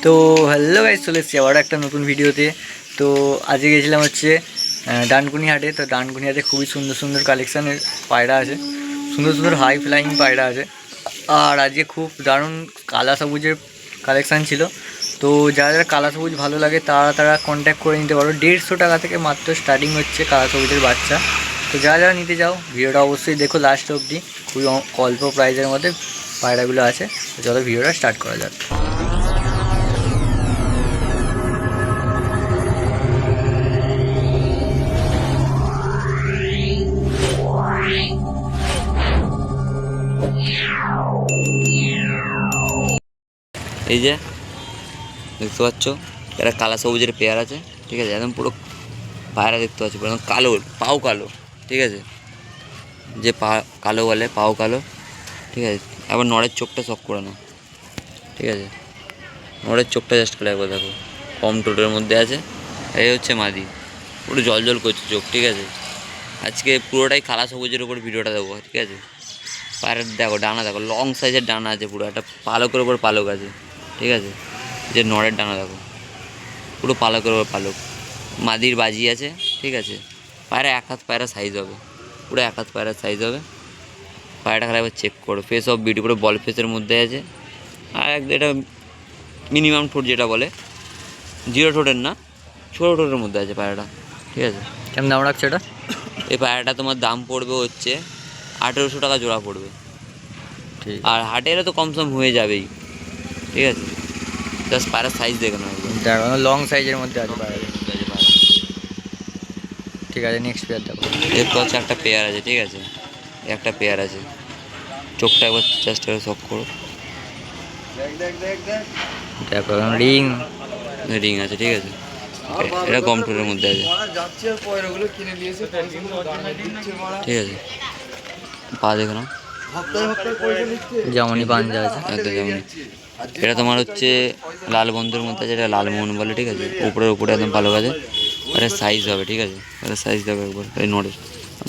তো hello guys, চলে এসেছি আবার একটা নতুন ভিডিওতে। তো আজকে গেছিলাম হচ্ছে ডানকুনি হাটে। তো ডানকুনি হাটে খুবই সুন্দর সুন্দর কালেকশানের পায়রা আছে, সুন্দর সুন্দর হাই ফ্লাইং পায়রা আছে। আর আজকে খুব দারুণ কালা সবুজের কালেকশান ছিল। তো যারা যারা কালা সবুজ ভালো লাগে তারা তারা কন্ট্যাক্ট করে নিতে পারো। 150 টাকা থেকে মাত্র স্টার্টিং হচ্ছে কালা সবুজের বাচ্চা। তো যারা যারা নিতে যাও ভিডিওটা অবশ্যই দেখো লাস্ট অবধি, খুবই অল্প প্রাইসের মধ্যে পায়রাগুলো আছে। তো চলো ভিডিওটা স্টার্ট করা যাক। এই যে দেখতে পাচ্ছ, এটা কালা সবুজের পেয়ার আছে, ঠিক আছে। একদম পুরো পায়রা দেখতে পাচ্ছ, পুরো কালো, পাও কালো, ঠিক আছে। যে পা কালো বলে, পাও কালো, ঠিক আছে। আবার নড়ের চোখটা শখ করে না, ঠিক আছে। নড়ের চোখটা জাস্ট করে একবার দেখো, কম টোটোর মধ্যে আছে। এই হচ্ছে মাদি, পুরো জল জল করছে চোখ, ঠিক আছে। আজকে পুরোটাই কালা সবুজের উপর ভিডিওটা দেবো, ঠিক আছে। পায়রার দেখো ডানা, দেখো লং সাইজের ডানা আছে, পুরো একটা পালকের ওপর পালক আছে, ঠিক আছে। যে নড়ের ডানা দেখো, পুরো পালকের ওপর পালক। মাদির বাজি আছে, ঠিক আছে। পায়রা এক হাত পায়রা সাইজ হবে, পুরো এক হাত পায়রার সাইজ হবে। পায়রাটা খালি একবার চেক করো, ফেস অফ বিউটি, পুরো বল ফেসের মধ্যে আছে। আর এটা মিনিমাম ঠোঁট যেটা বলে, 0 ঠোঁটের না, ছোটো ঠোঁটের মধ্যে আছে পায়রাটা, ঠিক আছে। কেমন দাম রাখছে এটা? এই পায়রাটা তোমার দাম পড়বে হচ্ছে 1800 টাকা জোড়া পড়বে। ঠিক, আর হাটে এলে তো কমসম হয়ে যাবেই, ঠিক আছে। জাস্ট পায়রার সাইজ দেখে নাও, দেখো লং সাইজের মধ্যে আছে পায়রা। ঠিক আছে, নেক্সট পেয়ার দেখো। দেখতে হচ্ছে একটা পেয়ার আছে, ঠিক আছে। একটা পেয়ার আছে, চোখটা একবার জাস্ট শখ করো, দেখো রিং রিং আছে, ঠিক আছে। এটা কম ঠোঁটের মধ্যে আছে, ঠিক আছে। পা দেখে নাও, যেমনই পাঞ্জা আছে। একদম যেমন। এটা তোমার হচ্ছে লাল বন্ধুর মধ্যে আছে, এটা লালমোহন বলে, ঠিক আছে। উপরে একদম ভালো কাজে। এটা সাইজ হবে, ঠিক আছে। এটা সাইজ দেবে একবার, এই নোটের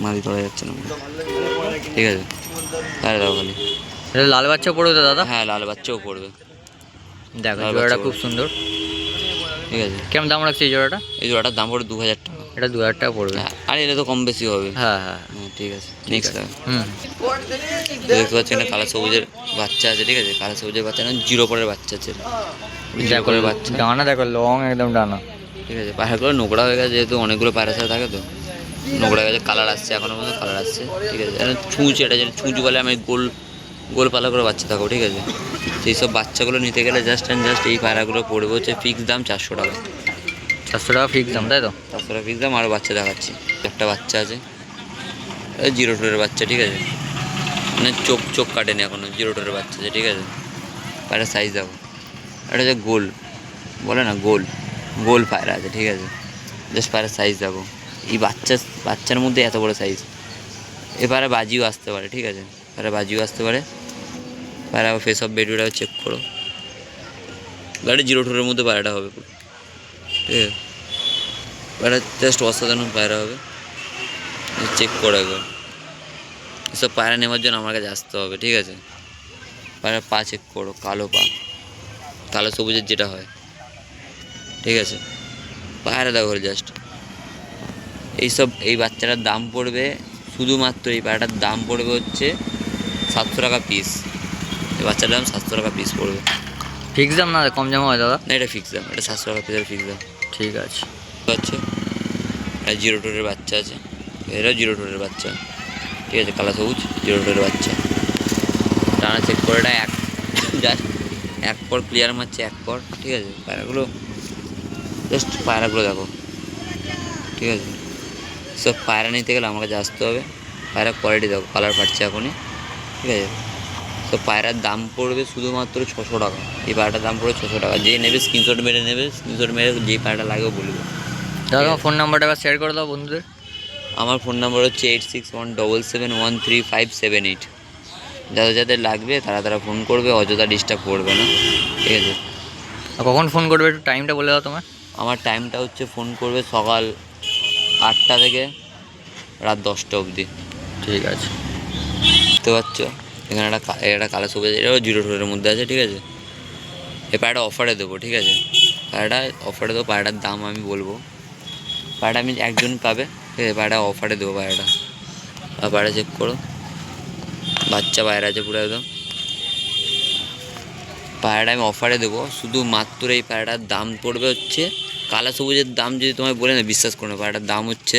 মাদি তোলা যাচ্ছে না, ঠিক আছে। তাহলে দাও খালি। এটা লাল বাচ্চা পড়বে তো দাদা? হ্যাঁ, লাল বাচ্চাও পড়বে। দেখো লাল জোড়াটা বাচ্চা খুব পড়বে, সুন্দর, ঠিক আছে। কেমন দাম রাখছে এই জোড়াটা? এই জোড়াটার দাম পড়বে 2000 টাকা। এটা 2000 টাকা পড়বে। হ্যাঁ, আর এটা তো কম বেশি হবে। হ্যাঁ হ্যাঁ হ্যাঁ, ঠিক আছে। ঠিক নেক্সট আছে। দেখতে পাচ্ছেন একটা কালা সবুজের বাচ্চা আছে, ঠিক আছে। কালা সবুজের বাচ্চা না, 0 পরের বাচ্চা আছে, দেখো বাচ্চা, ডানা দেখো লং একদম ডানা, ঠিক আছে। পায়রাগুলো নোংরা হয়ে গেছে, যেহেতু অনেকগুলো পায়রা সাথে থাকে, তো নোংরা হয়ে গেছে। কালার আসছে, এখনো পর্যন্ত কালার আসছে, ঠিক আছে। ছুঁচ, এটা যেটা ছুঁচ বলে, আমি গোল গোল পালা করে বাচ্চা থাকো, ঠিক আছে। সেই সব বাচ্চাগুলো নিতে গেলে জাস্ট অ্যান্ড জাস্ট এই পায়রাগুলো পড়বে হচ্ছে ফিক্স দাম 400 টাকা। 400 টাকা ফিক্স দাম, তাই তো? 400 টাকা ফিক্স দাম। আরও বাচ্চা দেখাচ্ছি, একটা বাচ্চা আছে, 0 টোরের বাচ্চা, ঠিক আছে। মানে চোখ কাটেনি এখনো, 0 টোরের বাচ্চা আছে, ঠিক আছে। পায়রার সাইজ দেখো, এটা হচ্ছে গোল বলে না, গোল পায়রা আছে, ঠিক আছে। জাস্ট পায়রার সাইজ দেখো, এই বাচ্চার মধ্যে এত বড় সাইজ। এ পায়রা বাজিও আসতে পারে, ঠিক আছে। পায়রা বাজিও আসতে পারে। পায়রা ফেস অফ বেডুটা চেক করো, গাড়ি 0 টোরের মধ্যে পায়রাটা হবে পুরো, ঠিক আছে। পায়রা জাস্ট অসাধারণ পায়রা হবে, চেক করো একবার। এসব পায়রা নেওয়ার জন্য আমার কাছে আসতে হবে, ঠিক আছে। পায়রা পা চেক করো, কালো পা, কালো সবুজের যেটা হয়, ঠিক আছে। পায়রা দেখো জাস্ট। এই বাচ্চাটার দাম পড়বে শুধুমাত্র, এই পায়রাটার দাম পড়বে হচ্ছে 700 টাকা পিস। এই বাচ্চাটার দাম 700 টাকা পিস পড়বে। ফিক্স দাম না কম দাম হয় দাদা? না, এটা ফিক্স দাম, এটা 700 টাকা পিসের ফিক্স দাম, ঠিক আছে। আচ্ছা, এটা 0 টোরের বাচ্চা আছে, এটাও 0 টোরের বাচ্চা, ঠিক আছে। কালা সবুজ 0 টোরের বাচ্চা। টানা চেক করে এটা জাস্ট এক পর ক্লিয়ার মারছে, এক পর, ঠিক আছে। পায়রাগুলো জাস্ট পায়রাগুলো দেখো, ঠিক আছে। সব পায়রা নিতে গেলে আমার কাছে আসতে হবে। পায়রা কোয়ালিটি দেখো, কালার ফাটছে এখনই, ঠিক আছে। তো পায়রার দাম পড়বে শুধুমাত্র 600 টাকা। এই পায়রাটার দাম পড়বে 600 টাকা। যে নেবে স্ক্রিনশট মেরে নেবে, স্ক্রিনশট মেরে যেই পায়রাটা লাগবে বলবে। দাদা আমার ফোন নাম্বারটা এবার শেয়ার করে দাও বন্ধুদের। আমার ফোন নাম্বার হচ্ছে 8617713578। যাদের লাগবে তারা ফোন করবে, অযথা ডিস্টার্ব করবে না, ঠিক আছে। আর কখন ফোন করবে একটু টাইমটা বলে দাও তোমার। আমার টাইমটা হচ্ছে ফোন করবে সকাল 8টা থেকে রাত 10টা অবধি, ঠিক আছে। বুঝতে পারছো। এখানে একটা কালো সবুজ, এটাও 0 টোরের মধ্যে আছে, ঠিক আছে। এই পায়রাটা অফারে দেবো, ঠিক আছে? পায়রাটা অফারে দেবো, পায়রাটার দাম আমি বলবো। পায়রাটা আমি একজন পাবে, ঠিক আছে? পায়রাটা অফারে দেবো পায়রাটা। আর পায়রা চেক করো, বাচ্চা পায়রা আছে পুরো একদম। পায়রাটা আমি অফারে দেবো, শুধু মাত্র এই পায়রাটার দাম পড়বে হচ্ছে, কালা সবুজের দাম যদি তোমায় বলে না বিশ্বাস করো না, পায়রাটার দাম হচ্ছে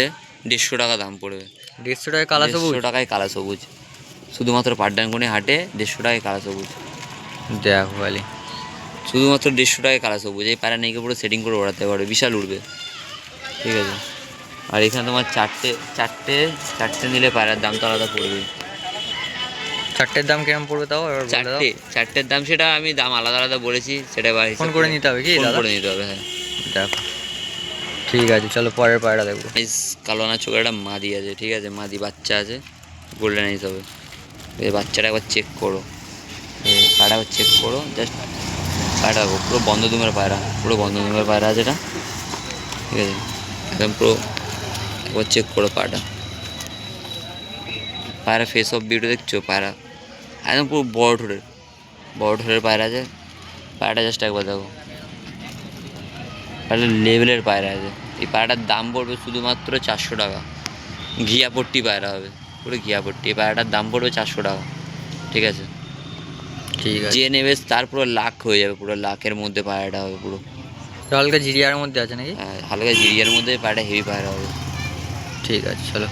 150 টাকা দাম পড়বে। 150 টাকায় কালা সবুজ? 150 টাকায় কালা সবুজ, শুধুমাত্র পাটডানকুনি হাটে 150 টাকায় কালা সবুজ। দেখো খালি, শুধুমাত্র 150 টাকায় কালা সবুজ। এই পায়রা নিয়ে গিয়ে পুরো সেটিং করে ওড়াতে পারবে, বিশাল উঠবে, ঠিক আছে? আর এখানে তোমার চারটে নিলে পায়রার দাম তো আলাদা পড়বে। চারটের দাম কিরম পড়বে তাও এবার বলে দাও। চারটের দাম সেটা আমি দাম আলাদা আলাদা বলেছি, সেটা ফোন করে নিতে হবে কি ফোন দাদা? করে নিতে হবে, হ্যাঁ। দেখো ঠিক আছে, চলো পরের পায়রা দেখবো। এই কালো না চোখের একটা মাদি আছে, ঠিক আছে? মাদি বাচ্চা আছে, গোল্ডেন আইস হবে। এই বাচ্চাটা একবার চেক করো, পায়রা একবার চেক করো, জাস্ট পায়রা দেখো, পুরো বন্ধ দুমের পায়রা, পুরো বন্ধ দুমের পায়রা আছে এটা, ঠিক আছে? একদম পুরো একবার চেক করো পায়রা। পায়রা ফেস অফ বিউটি দেখছো? পায়রা একদম পুরো বড় ঠোঁটের পায়রা আছে। পায়রাটা জাস্ট একবার দেখো, পায়রা লেভেলের পায়রা আছে। এই পায়রাটার দাম পড়বে শুধুমাত্র 400 টাকা। ঘিয়াপট্টি পায়রা হবে, পুরো ঘিয়াপট্টি। এই পায়রাটার দাম পড়বে 400 টাকা, ঠিক আছে? ঠিক আছে, যে নেবে তার পুরো লাখ হয়ে যাবে, পুরো লাখের মধ্যে পায়রাটা হবে পুরো। হালকা জিরিয়ার মধ্যে আছে নাকি? হালকা জিরিয়ার মধ্যে পায়রাটা হেভি পায়রা হবে। ঠিক আছে চলো।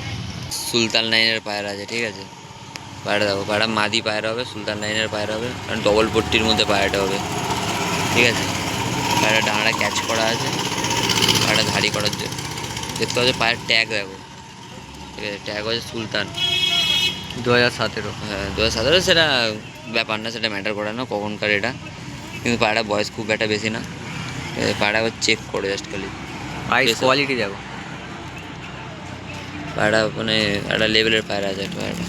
সুলতান লাইনের পায়রা আছে, ঠিক আছে? পায়রা দেখো, পায়রা মাদি পায়রা হবে, সুলতান লাইনের পায়রা হবে, কারণ ডবল পট্টির মধ্যে পায়রাটা হবে, ঠিক আছে? পায়রা ডানাটা ক্যাচ করা আছে, পায়রাটা ধাড়ি করার জন্য দেখতে পাচ্ছ। পায়ের ট্যাগ দেখো, ঠিক আছে? ট্যাগ হচ্ছে সুলতান, 2017। হ্যাঁ 2017। সেটা ব্যাপার না, সেটা ম্যাটার করে না কখনকার এটা, কিন্তু পায়রা বয়স খুব একটা বেশি না। পায়রা আবার চেক করে জাস্ট খালি আইস Yes, sir. কোয়ালিটি দেখো। পায়রা মানে একটা লেভেলের পায়রা আছে একটা পায়রাটা,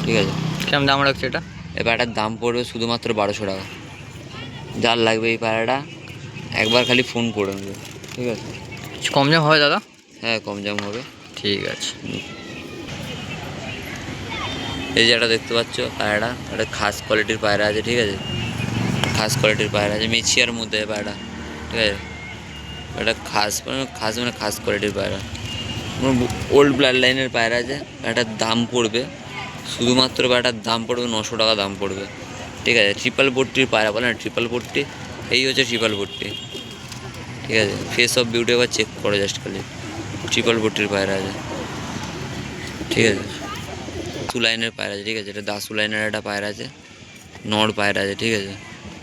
ঠিক আছে? কেমন দাম রাখছে এটা? এই পায়রাটার দাম পড়বে শুধুমাত্র 1200 টাকা। যার লাগবে এই পায়রাটা একবার খালি ফোন করে নেবে, ঠিক আছে? কিছু কম দাম হবে দাদা? হ্যাঁ কম দাম হবে। ঠিক আছে। এই যে এটা দেখতে পাচ্ছ পায়রাটা, একটা খাস কোয়ালিটির পায়রা আছে, ঠিক আছে? খাস কোয়ালিটির পায়রা আছে, মেছিয়ার মধ্যে পায়রা, ঠিক আছে? এটা খাস কোয়ালিটির পায়রা, ওল্ড ব্লাড লাইনের পায়রা আছে। এটার দাম পড়বে শুধুমাত্র, পায়রাটার দাম পড়বে 900 টাকা দাম পড়বে, ঠিক আছে? ট্রিপল পট্টির পায়রা বলে না, ট্রিপল পট্টি, এই হচ্ছে ট্রিপল পট্টি, ঠিক আছে? ফেস অফ বিউটি একবার চেক করো জাস্ট খালি, ট্রিপল পট্টির পায়রা আছে, ঠিক আছে? দাসু লাইনের পায়রা আছে, ঠিক আছে? এটা দাসু লাইনের একটা পায়রা আছে, নড় পায়রা আছে, ঠিক আছে?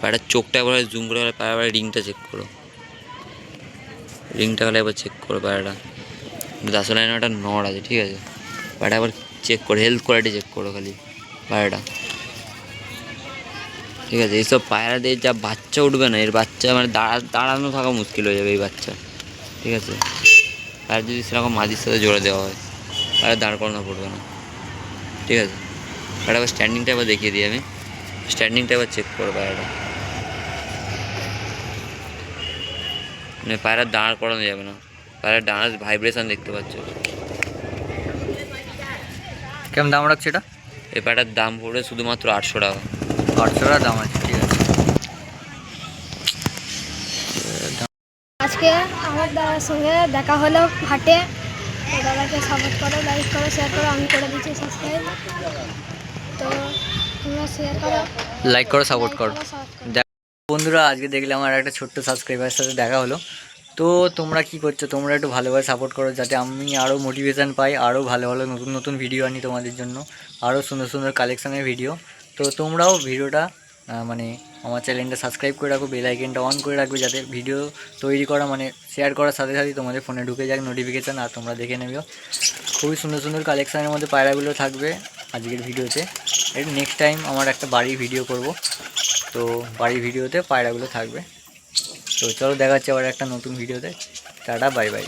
পায়রার চোখটা একবার জুম করে পায়রা রিংটা চেক করো, রিংটা খালি একবার চেক করো পায়রাটা। দাসু লাইনের একটা নড় আছে, ঠিক আছে? পায়রাটা একবার চেক করো, হেলথ কোয়ালিটি চেক করো খালি পায়রাটা, ঠিক আছে? এইসব পায়রাদের যা বাচ্চা উঠবে না, এর বাচ্চা মানে দাঁড়ানো থাকা মুশকিল হয়ে যাবে এই বাচ্চা, ঠিক আছে? আর যদি সেরকম মাদির সাথে জোড়া দেওয়া হয়, পায়রা দাঁড় করানো পড়বে না, ঠিক আছে? পায়রা আবার স্ট্যান্ডিংটা একবার দেখিয়ে দিই আমি, স্ট্যান্ডিংটা একবার চেক করো পায়রাটা, মানে পায়রা দাঁড় করানো যাবে না, পায়রা ডানার ভাইব্রেশন দেখতে পাচ্ছ। কেমন দাম রাখছে এটা? এই পায়রাটার দাম পড়বে শুধুমাত্র 800 টাকা। 800 টাকা দাম আছে, ঠিক আছে। আজকে আমার দাদার সঙ্গে দেখা হলো হাটে। তো দাদাকে সাপোর্ট করো, লাইক করো, শেয়ার করো। আমি করে দিচ্ছি সাবস্ক্রাইব, তো তোমরা শেয়ার করো, লাইক করো, সাপোর্ট লাইক করো। করো, সাপোর্ট করো। দেখ বন্ধুরা, আজকে দেখলে আমার একটা ছোট্ট সাবস্ক্রাইবারের সাথে দেখা হলো। তো তোমরা কি করছো? তোমরা একটু ভালোভাবে সাপোর্ট করো, যাতে আমি আরও মোটিভেশান পাই, আরও ভালো ভালো নতুন নতুন ভিডিও আনি তোমাদের জন্য, আরও সুন্দর সুন্দর কালেকশানের ভিডিও। তো তোমরাও ভিডিওটা মানে আমার চ্যানেলটা সাবস্ক্রাইব করে রাখো, বেল আইকনটা অন করে রাখবে, যাতে ভিডিও তৈরি করা মানে শেয়ার করার সাথে সাথেই তোমাদের ফোনে ঢুকে যাক নোটিফিকেশান, আর তোমরা দেখে নেবেও। খুবই সুন্দর সুন্দর কালেকশানের মধ্যে পায়রাগুলো থাকবে আজকের ভিডিওতে। এর নেক্সট টাইম আমার একটা বাড়ির ভিডিও করব, তো বাড়ির ভিডিওতে পায়রাগুলো থাকবে। তো চলো দেখা যাচ্ছে আবার একটা নতুন ভিডিওতে। Tata, bye bye.